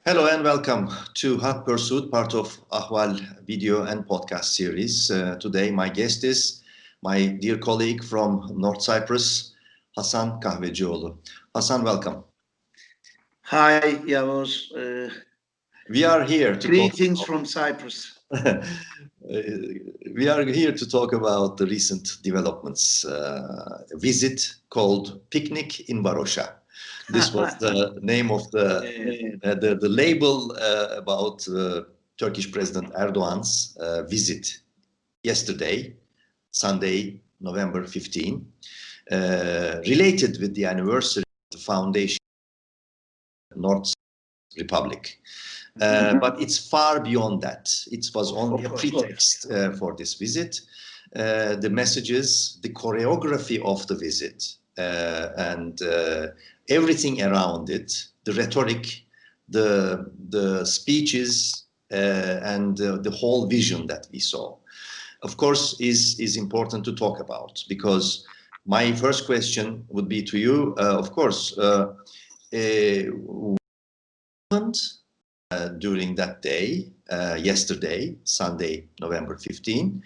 Hello and welcome to Hot Pursuit, part of Ahval video and podcast series. Today my guest is my dear colleague from North Cyprus, Hasan Kahvecioğlu. Hasan, welcome. Hi, Yavuz. We are here to greetings from Cyprus. We are here to talk about the recent developments. A visit called Picnic in Varosha. This was the name of the label about Turkish President Erdogan's visit yesterday, Sunday, November 15, related with the anniversary of the foundation of North Republic. But it's far beyond that. It was only a pretext for this visit. The messages, the choreography of the visit, and everything around it, the rhetoric, the speeches, and the whole vision that we saw, of course, is important to talk about, because my first question would be to you, of course, during that day, yesterday, Sunday, November 15.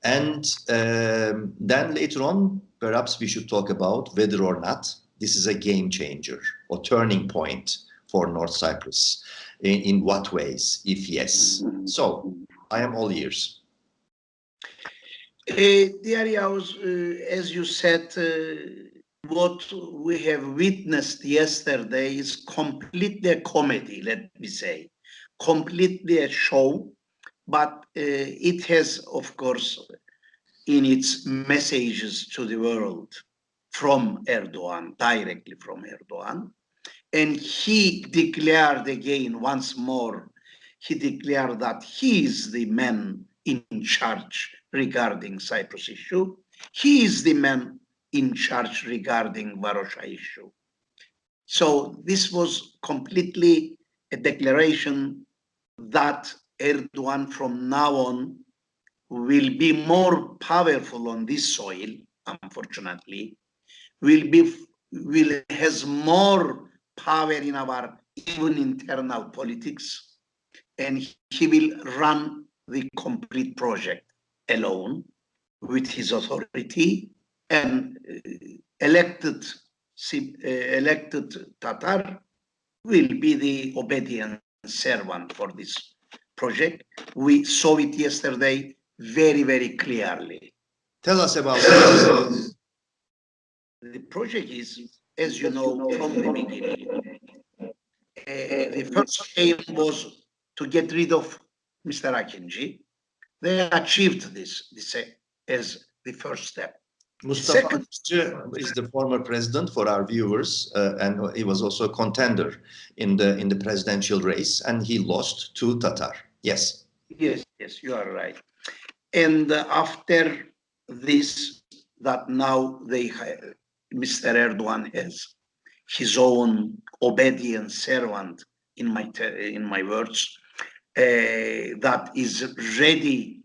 And then later on, perhaps we should talk about whether or not this is a game changer or turning point for North Cyprus. In what ways, if yes? So, I am all ears. Dear Yavuz, as you said, what we have witnessed yesterday is completely a comedy, let me say, completely a show, but it has, of course, in its messages to the world from Erdoğan, directly from Erdoğan, and he declared again once more, he declared that he is the man in charge regarding Cyprus issue. He is the man in charge regarding Varosha issue. So this was completely a declaration that Erdoğan from now on will be more powerful on this soil, unfortunately, will has more power in our even internal politics, and he will run the complete project alone with his authority, and elected Tatar will be the obedient servant for this project. We saw it yesterday very, very clearly. Tell us about it. The project is, as you know, from the beginning, the first aim was to get rid of Mr. Akinci. They achieved this as the first step. Mustafa Akinci is the former president for our viewers, and he was also a contender in the presidential race, and he lost to Tatar. Yes. Yes, you are right. And after this, that now Mr. Erdoğan has his own obedient servant, in my words, that is ready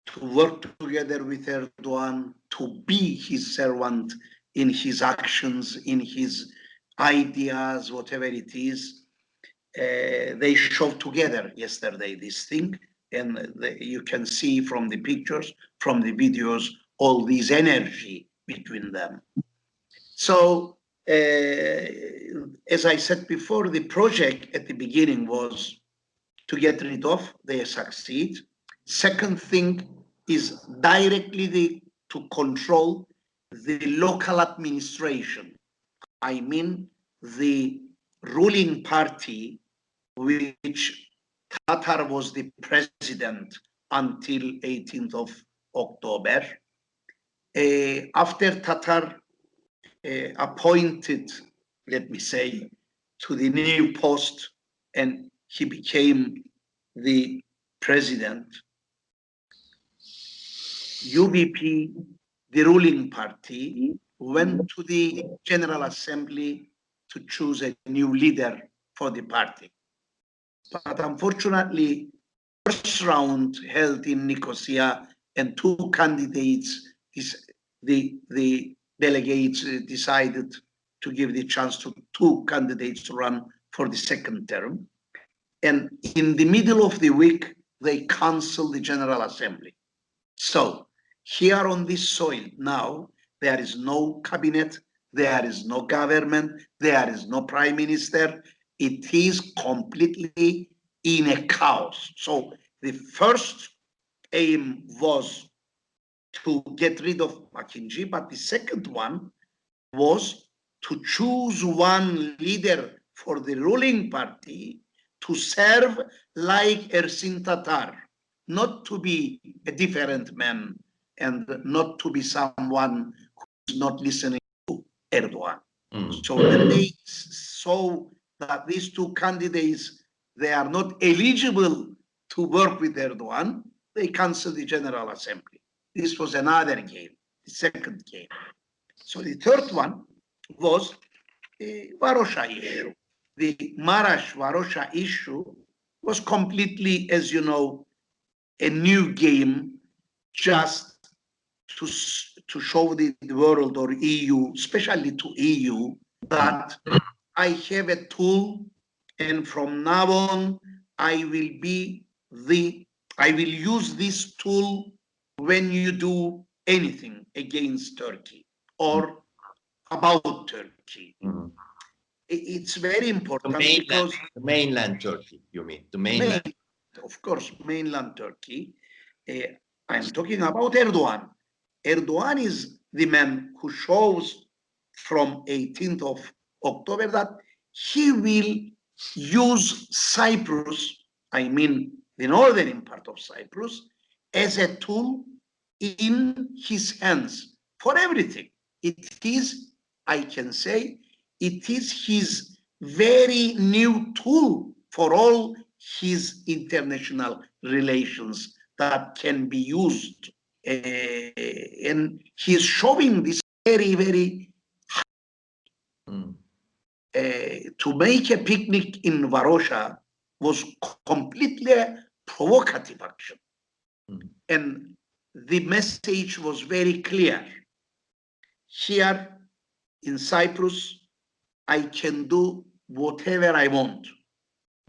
to work together with Erdoğan, to be his servant in his actions, in his ideas, whatever it is. They showed together yesterday this thing, and you can see from the pictures, from the videos, all this energy between them. So, as I said before, the project at the beginning was to get rid of, they succeed. Second thing is directly to control the local administration. I mean, the ruling party, which Tatar was the president until 18th of October. After Tatar appointed, let me say, to the new post, and he became the president, UBP, the ruling party, went to the General Assembly to choose a new leader for the party. But unfortunately, first round held in Nicosia, and two candidates, the delegates decided to give the chance to two candidates to run for the second term. And in the middle of the week, they cancel the General Assembly. So here on this soil now, there is no cabinet, there is no government, there is no prime minister. It is completely in a chaos. So the first aim was to get rid of McKinsey, but the second one was to choose one leader for the ruling party to serve like Ersin Tatar, not to be a different man and not to be someone who is not listening to Erdogan. So when they saw that these two candidates, they are not eligible to work with Erdogan, they canceled the General Assembly. This was another game, the second game. So the third one was the Varosha issue. The Marash-Varosha issue was completely, as you know, a new game just to show the world or EU, especially to EU, that I have a tool and from now on I will use this tool when you do anything against Turkey or about Turkey. It's very important because the mainland Turkey, you mean the mainland? Of course, mainland Turkey. I'm talking about Erdogan. Erdogan is the man who shows from 18th of October that he will use Cyprus, I mean the northern part of Cyprus, as a tool in his hands for everything. It is, I can say, it is his very new tool for all his international relations that can be used. And he's showing this very, very to make a picnic in Varosha was completely a provocative action. And the message was very clear. Here in Cyprus, I can do whatever I want.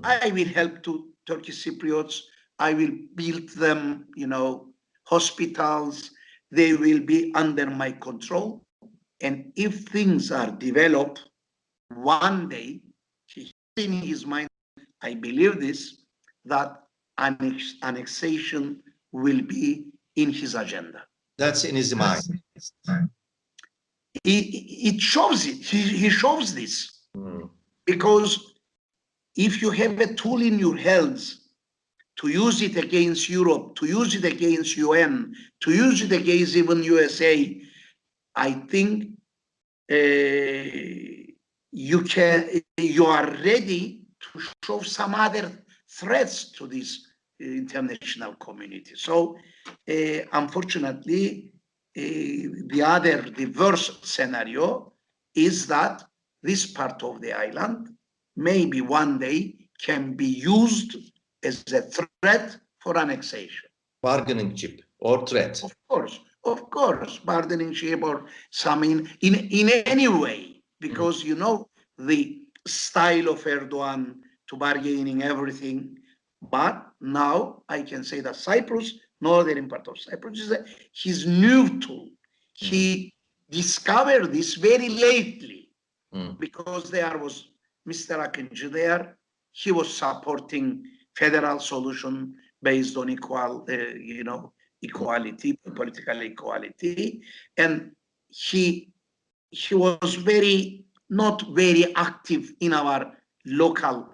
I will help to Turkish Cypriots. I will build them, hospitals. They will be under my control. And if things are developed, one day, he has in his mind, I believe this, that annexation will be in his agenda. That's in his mind. It shows it. He shows this. Because if you have a tool in your hands to use it against Europe, to use it against UN, to use it against even USA, I think you are ready to show some other threats to this international community. So unfortunately, the worst scenario is that this part of the island maybe one day can be used as a threat for annexation. Bargaining chip or threat. Of course, bargaining chip or some in any way, because the style of Erdogan to bargaining everything. But now I can say that Cyprus, northern part of Cyprus, is his new tool. He discovered this very lately because there was Mr. Akıncı there. He was supporting federal solution based on equality, political equality, and he was not very active in our local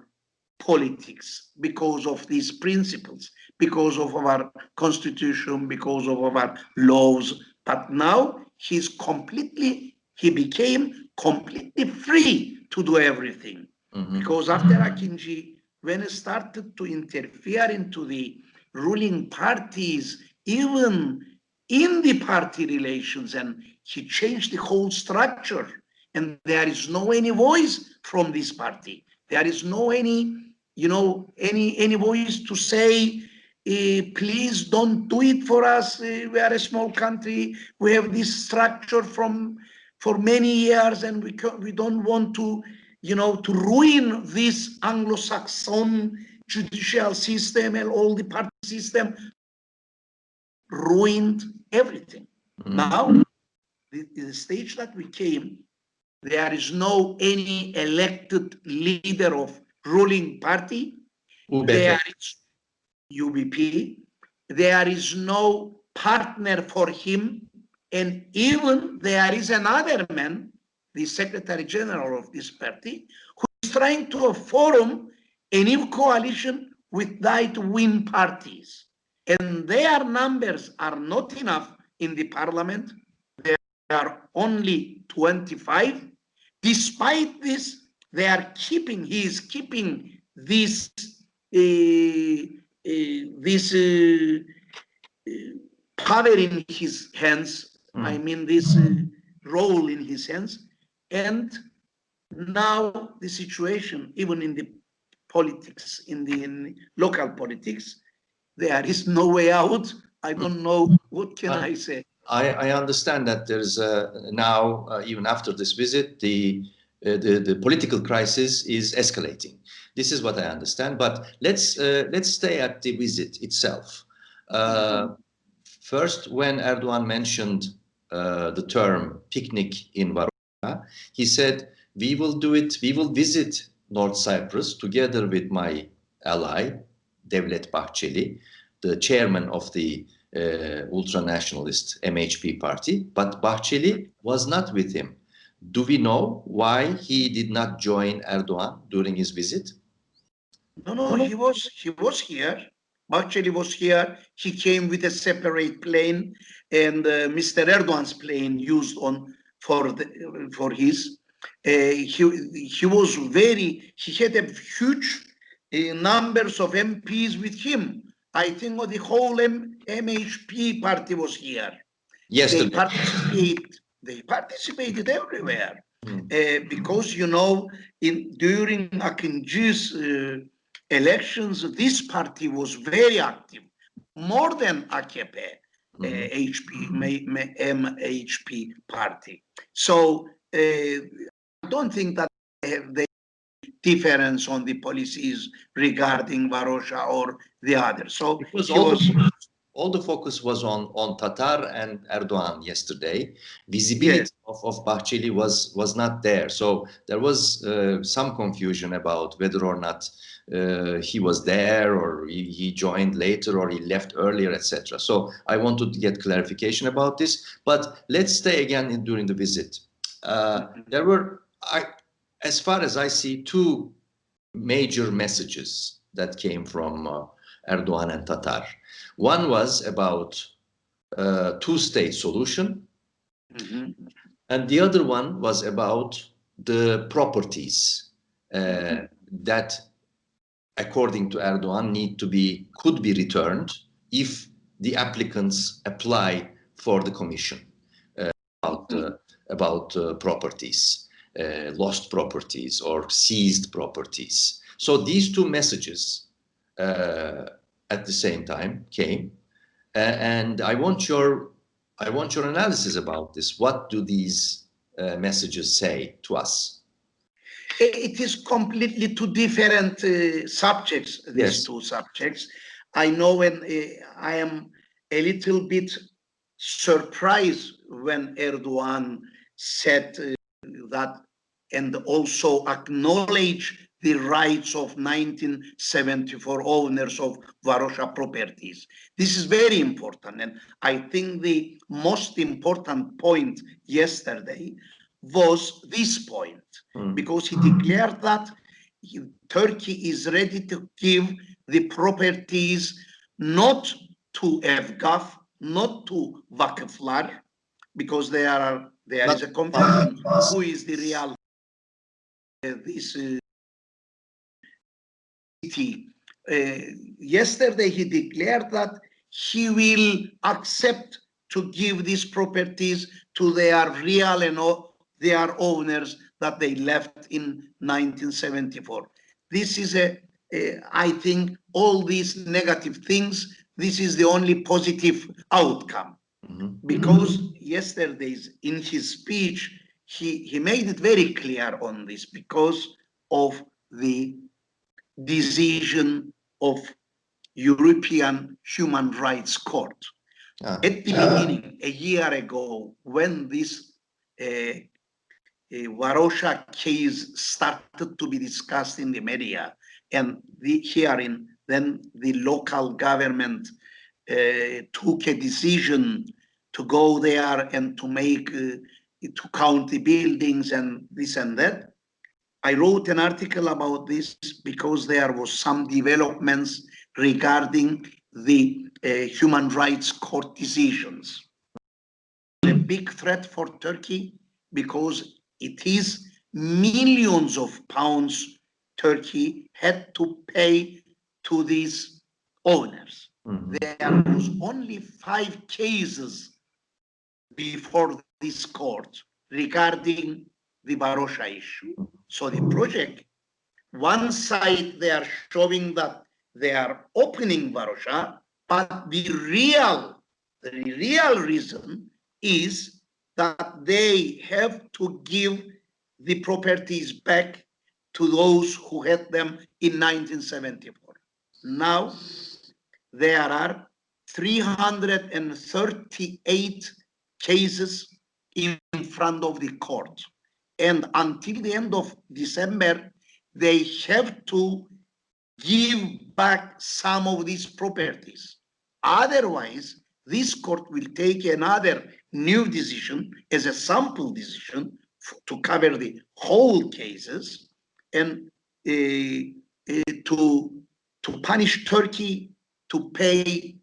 politics because of these principles, because of our constitution, because of our laws. But now he became completely free to do everything. Because after Akıncı, when it started to interfere into the ruling parties, even in the party relations, and he changed the whole structure, and there is no any voice from this party. There is no any voice to say, please don't do it for us. We are a small country. We have this structure for many years, and we don't want to ruin this Anglo-Saxon judicial system and all the party system ruined everything. Now, the stage that we came, there is no any elected leader of ruling party. There is UBP. There is no partner for him. And even there is another man, the Secretary General of this party, who is trying to form a new coalition with right-wing parties. And their numbers are not enough in the parliament. There are only 25. Despite this, he is keeping this power in his hands. I mean, this role in his hands. And now the situation, even in the politics, in the local politics, there is no way out. I don't know, what can I say? I understand that there's now, even after this visit, the political crisis is escalating. This is what I understand. But let's stay at the visit itself. First, when Erdoğan mentioned the term picnic in Varosha, he said, we will do it, we will visit North Cyprus together with my ally, Devlet Bahçeli, the chairman of the ultra-nationalist MHP party, but Bahçeli was not with him. Do we know why he did not join Erdoğan during his visit? No, he was here. Bahçeli was here. He came with a separate plane, and Mr. Erdoğan's plane used for his. He was he had a huge numbers of MPs with him. I think the whole MHP party was here. Yesterday. They participated everywhere. Because, you know, during Akıncı's elections, this party was very active, more than AKP, MHP party. So I don't think that the difference on the policies regarding Varosha or the others. So all the focus was on Tatar and Erdoğan yesterday. Visibility of Bahçeli was not there. So there was some confusion about whether or not he was there, or he joined later, or he left earlier, etc. So I wanted to get clarification about this. But let's stay again during the visit. There were, as far as I see, two major messages that came from Erdoğan and Tatar. One was about two-state solution, and the other one was about the properties that, according to Erdoğan, could be returned if the applicants apply for the commission about properties, lost properties or seized properties. So these two messages at the same time came, and I want your analysis about this. What do these messages say to us? It is completely two different subjects, these two subjects. I know when I am a little bit surprised when Erdoğan said that, and also acknowledge the rights of 1974 owners of Varosha properties. This is very important, and I think the most important point yesterday was this point, because he declared that Turkey is ready to give the properties not to Evgaf, not to Vakıflar, because there is a confusion who is the real yesterday he declared that he will accept to give these properties to their real and their owners that they left in 1974. This is I think all these negative things, this is the only positive outcome. Because yesterday in his speech, he made it very clear on this, because of the decision of European Human Rights Court. At the beginning, a year ago, when this Varosha case started to be discussed in the media and the hearing, then the local government took a decision to go there and to make, to count the buildings and this and that. I wrote an article about this because there was some developments regarding the human rights court decisions. A big threat for Turkey because it is millions of pounds Turkey had to pay to these owners. There was only 5 cases before this court regarding the Varosha issue. So the project, one side they are showing that they are opening Varosha, but the real reason is that they have to give the properties back to those who had them in 1974. Now there are 338 cases in front of the court. And until the end of December, they have to give back some of these properties. Otherwise, this court will take another new decision as a sample decision to cover the whole cases and to punish Turkey to pay.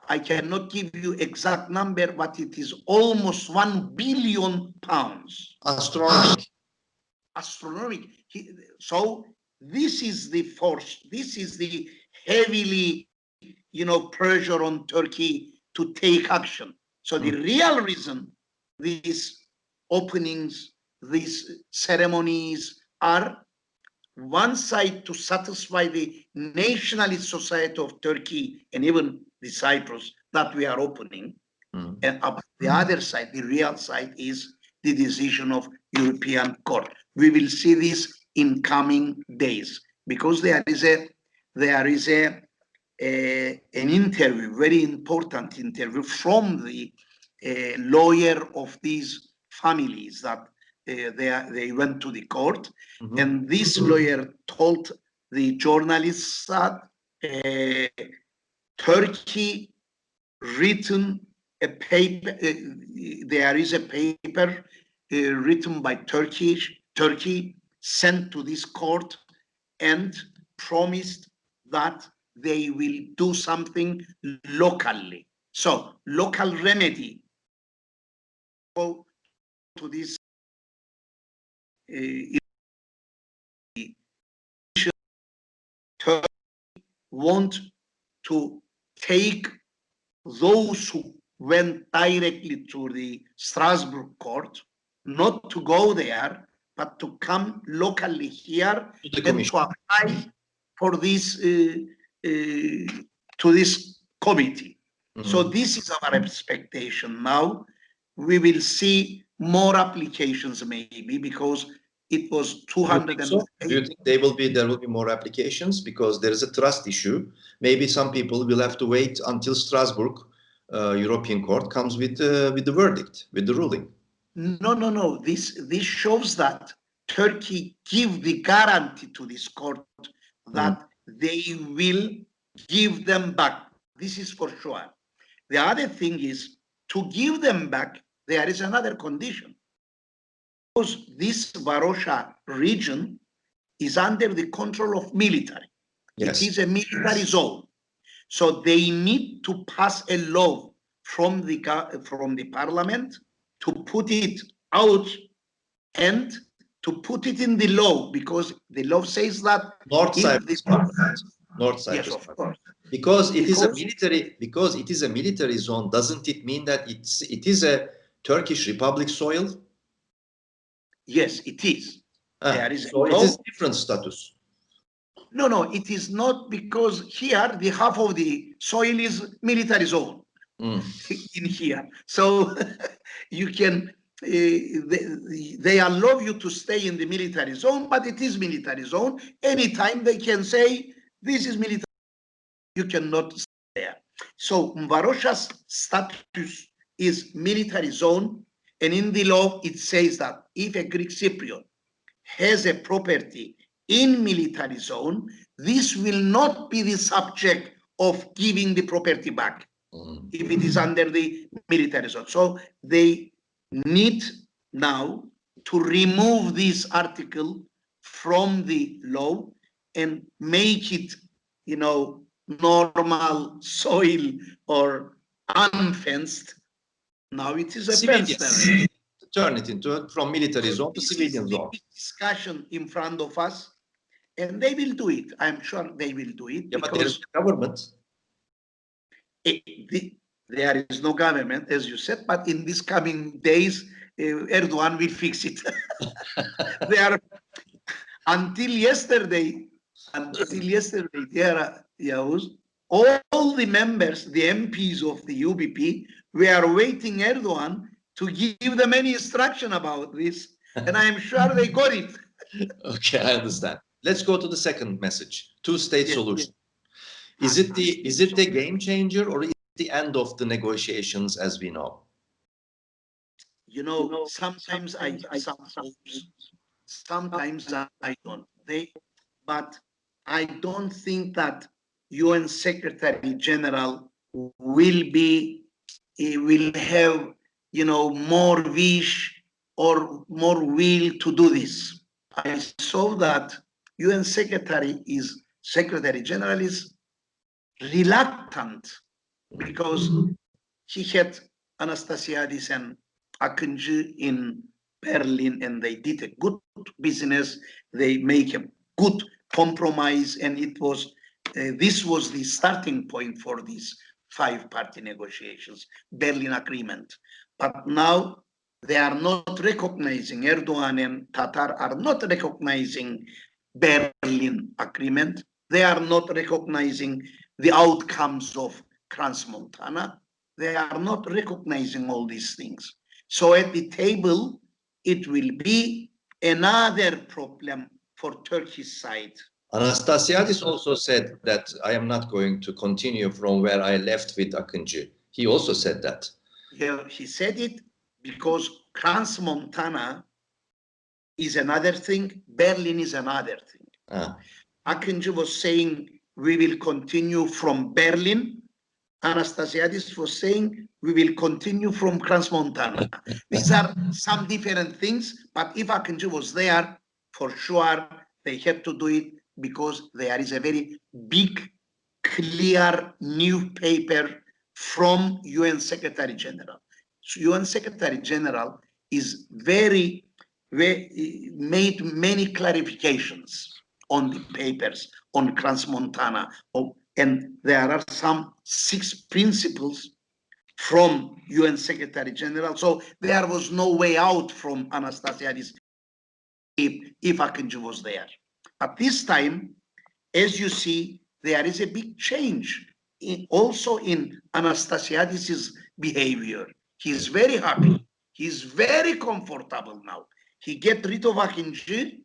I cannot give you exact number, but it is almost 1 billion pounds. Astronomical. Astronomical. So this is the force. This is the heavily, pressure on Turkey to take action. So the real reason these openings, these ceremonies are one side to satisfy the nationalist society of Turkey and even the Cyprus that we are opening. And the other side, the real side, is the decision of European Court. We will see this in coming days because there is an interview, very important interview from the lawyer of these families that they went to the court, and this lawyer told the journalists that Turkey written a paper. There is a paper written by Turkey sent to this court and promised that they will do something locally. So local remedy. Go to this. Turkey want to take those who went directly to the Strasbourg court, not to go there, but to come locally here and to apply for this to this committee. So this is our expectation now. We will see more applications maybe because it was 200. Do you think there will be more applications because there is a trust issue? Maybe some people will have to wait until Strasbourg European Court comes with the verdict, with the ruling. No. This shows that Turkey give the guarantee to this court that they will give them back. This is for sure. The other thing is to give them back. There is another condition. Because this Varosha region is under the control of military. Yes. It is a military zone. So they need to pass a law from the parliament to put it out and to put it in the law, because the law says that North Cyprus. Yes, of course. Because it is a military zone, doesn't it mean that it is a Turkish Republic soil? Yes, it is. There is so it is different status. No, it is not, because here the half of the soil is military zone in here. So you can they allow you to stay in the military zone, but it is military zone. Anytime they can say, this is military, you cannot stay there. So Varosha's status is military zone, and in the law it says that if a Greek Cypriot has a property in military zone, this will not be the subject of giving the property back if it is under the military zone. So they need now to remove this article from the law and make it, normal soil or unfenced. Now it is a fence. Turn it into from military zone to civilian zone. Discussion in front of us, and they will do it. I'm sure they will do it. Yeah, but there is government. There is no government, as you said, but in these coming days, Erdoğan will fix it. Until yesterday, all the members, the MPs of the UBP, were waiting Erdoğan to give them any instruction about this, and I'm sure they got it. Okay, I understand. Let's go to the second message: two-state solution. Is it the game changer, or is it the end of the negotiations as we know? Sometimes I some hopes, sometimes I don't. But I don't think that UN Secretary General will have more wish or more will to do this. I saw that UN Secretary General is reluctant because he had Anastasiadis and Akıncı in Berlin, and they did a good business. They make a good compromise, and this was the starting point for these 5-party negotiations, Berlin Agreement. But now they are not recognizing, Erdoğan and Tatar are not recognizing Berlin Agreement. They are not recognizing the outcomes of Crans-Montana. They are not recognizing all these things. So at the table, it will be another problem for Turkey's side. Anastasiadis also said that I am not going to continue from where I left with Akıncı. He also said that. Yeah, he said it because Crans-Montana is another thing, Berlin is another thing. Akıncı was saying we will continue from Berlin. Anastasiadis was saying we will continue from Crans-Montana. These are some different things, but if Akıncı was there, for sure they had to do it because there is a very big, clear new paper from UN Secretary General. So UN Secretary General is made many clarifications on the papers on Crans-Montana, and there are some 6 principles from UN Secretary General. So there was no way out from Anastasiadis if Akıncı was there. But this time, as you see, there is a big change also in Anastasiadis' behavior. He's very happy. He's very comfortable now. He gets rid of Akıncı.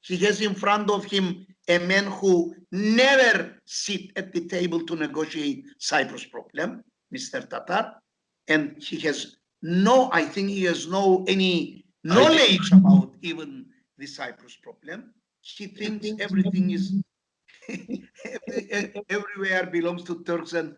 He has in front of him a man who never sit at the table to negotiate Cyprus problem, Mr. Tatar, and he has any knowledge about even the Cyprus problem. He thinks everything is everywhere belongs to Turks and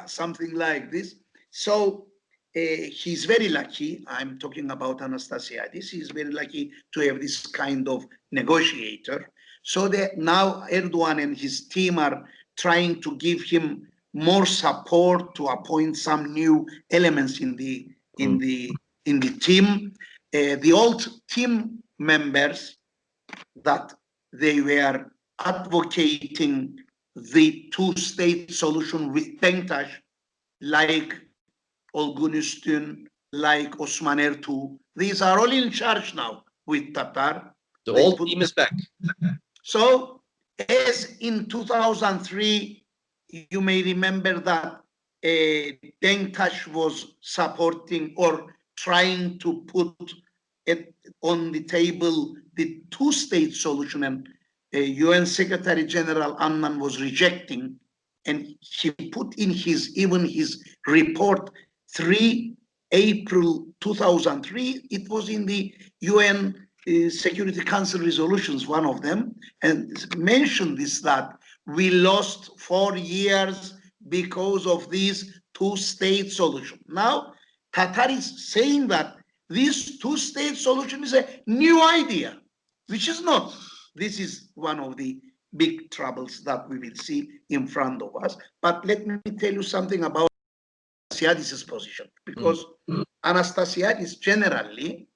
something like this. So he's very lucky. I'm talking about Anastasiadis. He's very lucky to have this kind of negotiator. So that now Erdoğan and his team are trying to give him more support to appoint some new elements in the team. The old team members that they were advocating the 2-state solution with Denktaş, like Olgun Üstün, like Osman Ertuğ. These are all in charge now with Tatar. The old team is back. So, as in 2003, you may remember that Denktash was supporting or trying to put it on the table the two-state solution, and UN Secretary General Annan was rejecting, and he put in his report 3 April 2003. It was in the UN Security Council resolutions, one of them, and mentioned this, that we lost 4 years because of this two-state solution. Now, Qatar is saying that this two-state solution is a new idea, which is not. This is one of the big troubles that we will see in front of us. But let me tell you something about Anastasiadis' position, because Anastasiadis generally,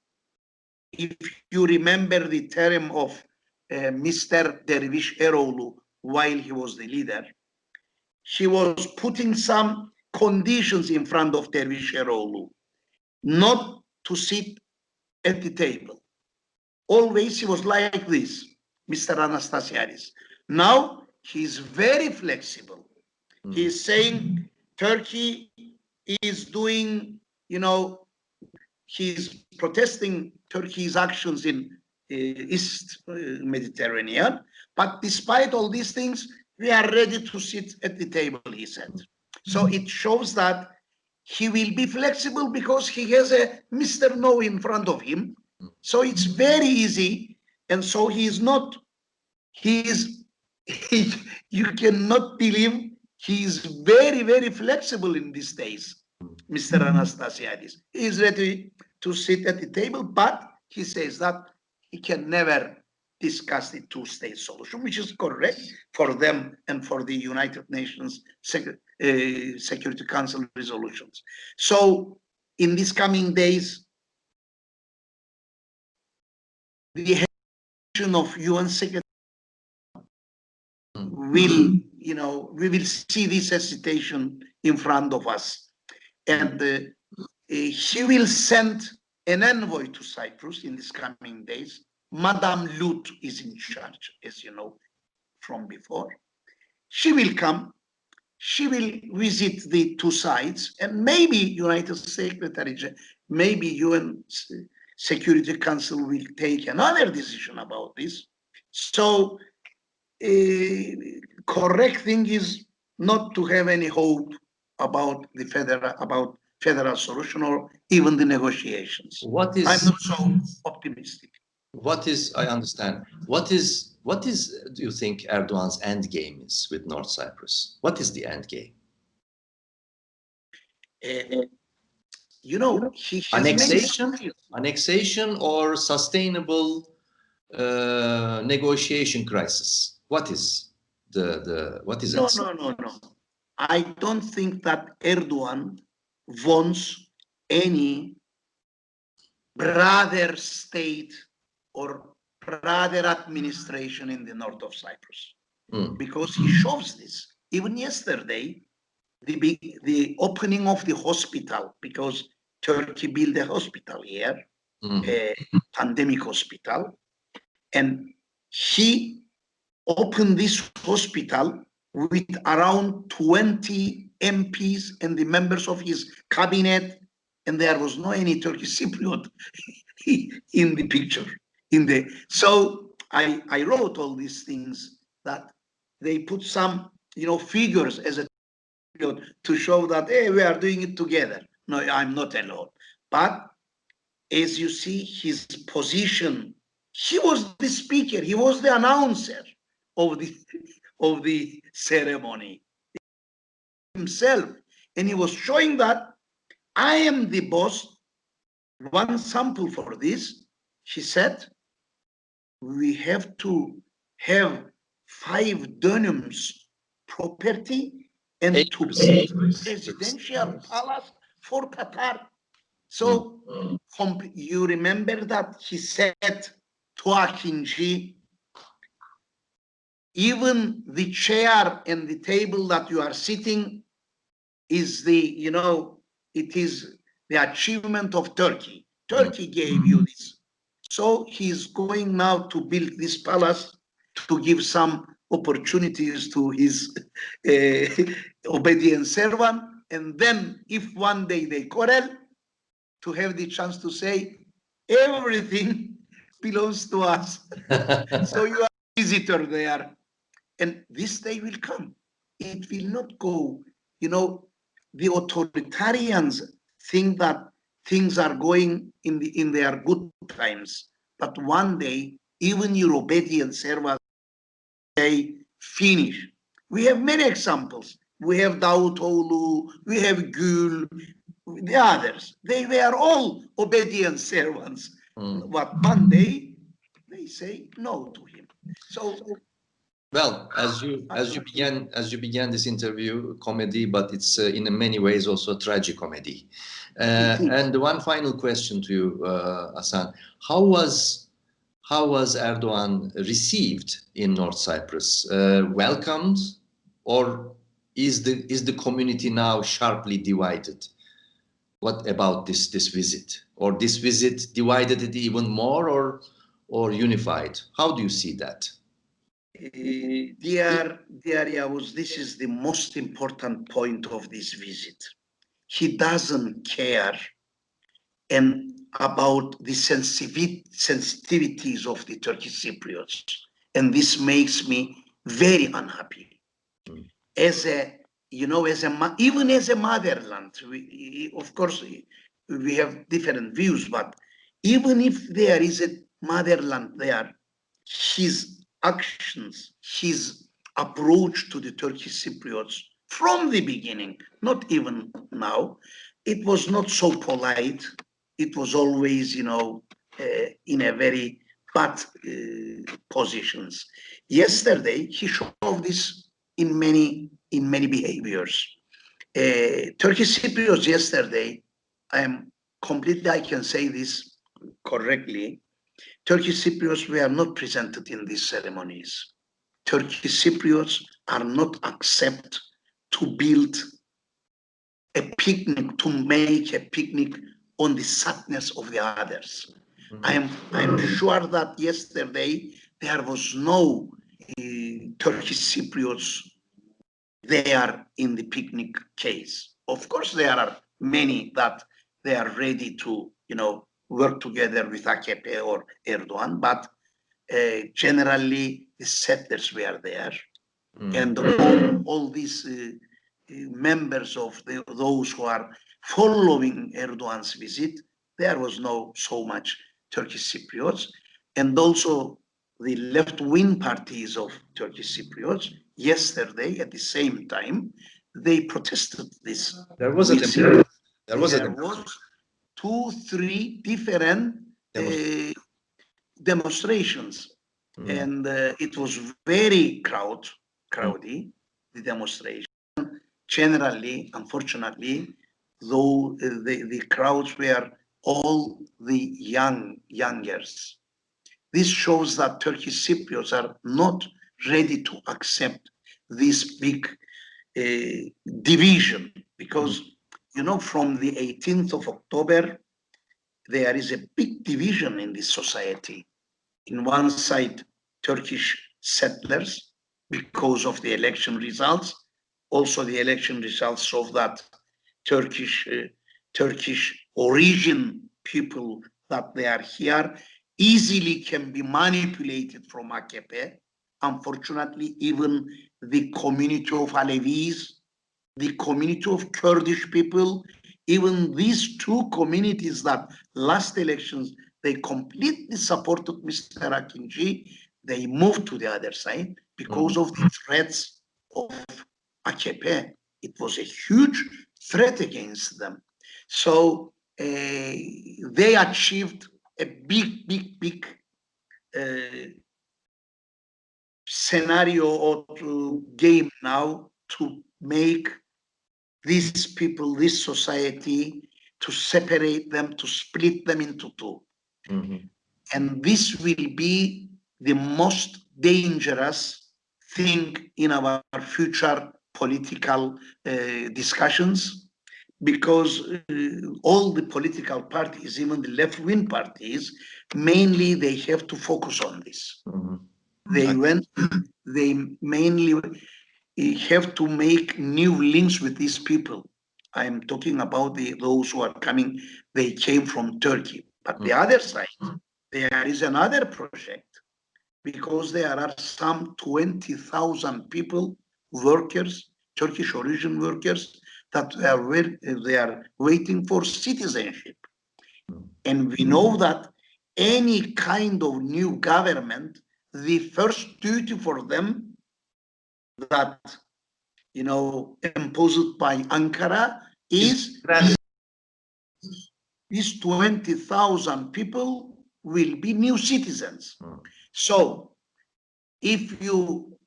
if you remember the term of Mr. Dervish Eroğlu while he was the leader, he was putting some conditions in front of Dervish Eroğlu, not to sit at the table. Always he was like this, Mr. Anastasiadis. Now he's very flexible. He's saying Turkey is doing, he's protesting Turkey's actions in East Mediterranean. But despite all these things, we are ready to sit at the table, he said. So it shows that he will be flexible because he has a Mr. No in front of him. So it's very easy. And so you cannot believe he is very, very flexible in these days, Mr. Anastasiadis. He is ready to sit at the table, but he says that he can never discuss the two-state solution, which is correct for them and for the United Nations Security Council resolutions. So in these coming days, the head of UN Secretary will, we will see this hesitation in front of us. And he will send an envoy to Cyprus in these coming days. Madame Lut is in charge, as you know from before. She will come, she will visit the two sides, and maybe United Secretary, maybe UN Security Council will take another decision about this. So correct thing is not to have any hope about the federal solution or even the negotiations. I'm not so optimistic. I understand. What is, do you think Erdogan's end game is with North Cyprus? What is the end game? He has annexation or sustainable negotiation crisis? What is what is it? No. I don't think that Erdogan wants any brother state or brother administration in the north of Cyprus, because he shows this. Even yesterday, the opening of the hospital, because Turkey built a hospital here, a pandemic hospital, and he opened this hospital with around 20 MPs and the members of his cabinet, and there was no any Turkish Cypriot in the picture. So I wrote all these things that they put some figures as a to show that, hey, we are doing it together. No, I'm not alone. But as you see, his position, he was the speaker, he was the announcer of the ceremony himself, and he was showing that I am the boss. One sample for this, he said, we have to have 5 dönums property and to build presidential palace for Qatar. So you remember that he said to Akinci, even the chair and the table that you are sitting is it is the achievement of Turkey. Turkey gave you this. So he's going now to build this palace to give some opportunities to his obedient servant, and then if one day they quarrel, to have the chance to say, everything belongs to us. So you are a visitor there. And this day will come. It will not go. You know, the authoritarians think that things are going in their good times. But one day, even your obedient servants say, finish. We have many examples. We have Davutoğlu, we have Gül, the others. They were all obedient servants. But one day, they say no to him. So well, as you began this interview, comedy, but it's in many ways also tragicomedy. And one final question to you, Hasan: How was Erdoğan received in North Cyprus? Welcomed, or is the community now sharply divided? What about this visit? Or this visit divided it even more, or unified? How do you see that? Dear Yavuz, this is the most important point of this visit. He doesn't care about the sensitivities of the Turkish Cypriots. And this makes me very unhappy. As a, even as a motherland, of course, we have different views, but even if there is a motherland there, his actions, his approach to the Turkish Cypriots from the beginning, not even now, it was not so polite. It was always, in a very bad positions. Yesterday, he showed this in many behaviors. Turkish Cypriots yesterday, I can say this correctly, Turkish Cypriots were not presented in these ceremonies. Turkish Cypriots are not accept to build a picnic, to make a picnic on the sadness of the others. I am sure that yesterday there was no Turkish Cypriots there in the picnic case. Of course, there are many that they are ready to, work together with AKP or Erdoğan, but generally the settlers were there, and all these members of those who are following Erdoğan's visit, there was no so much Turkish Cypriots, and also the left-wing parties of Turkish Cypriots yesterday at the same time they protested this. There was 2-3 different demonstrations, and it was very crowdy, the demonstration. Generally, unfortunately, though the crowds were all the youngers. This shows that Turkish Cypriots are not ready to accept this big division, because from the 18th of October, there is a big division in this society. In one side, Turkish settlers, because of the election results. Also, the election results show that Turkish origin people that they are here easily can be manipulated from AKP. Unfortunately, even the community of Alevis, the community of Kurdish people, even these two communities that last elections, they completely supported Mr. Akinci, they moved to the other side because of the threats of AKP. It was a huge threat against them. So they achieved a big scenario or game now to make these people, this society, to separate them, to split them into two. And this will be the most dangerous thing in our future political discussions, because all the political parties, even the left-wing parties, mainly they have to focus on this. They mainly have to make new links with these people. I'm talking about those who are coming, they came from Turkey. But the other side, there is another project, because there are some 20,000 people, workers, Turkish origin workers, that they are waiting for citizenship. And we know that any kind of new government, the first duty for them that, imposed by Ankara is these 20,000 people will be new citizens. So if you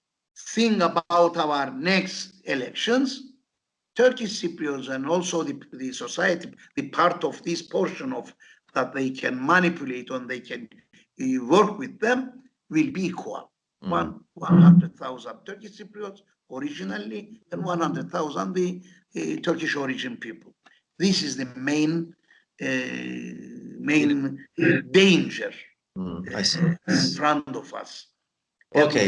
think about our next elections, Turkish Cypriots and also the society, the part of this portion of that they can manipulate and they can work with them, will be equal. 100,000 Turkish Cypriots originally and 100,000 the Turkish origin people. This is the main danger I see. in front of us. Okay.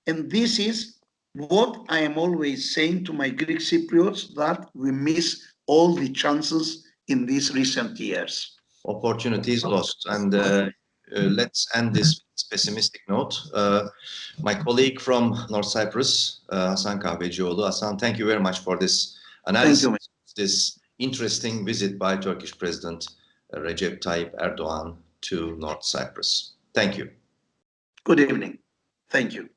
And this is what I am always saying to my Greek Cypriots, that we miss all the chances in these recent years. Opportunities lost. And let's end this pessimistic note. My colleague from North Cyprus, Hasan Kahvecioğlu. Hasan, thank you very much for this analysis, this interesting visit by Turkish President Recep Tayyip Erdoğan to North Cyprus. Thank you. Good evening. Thank you.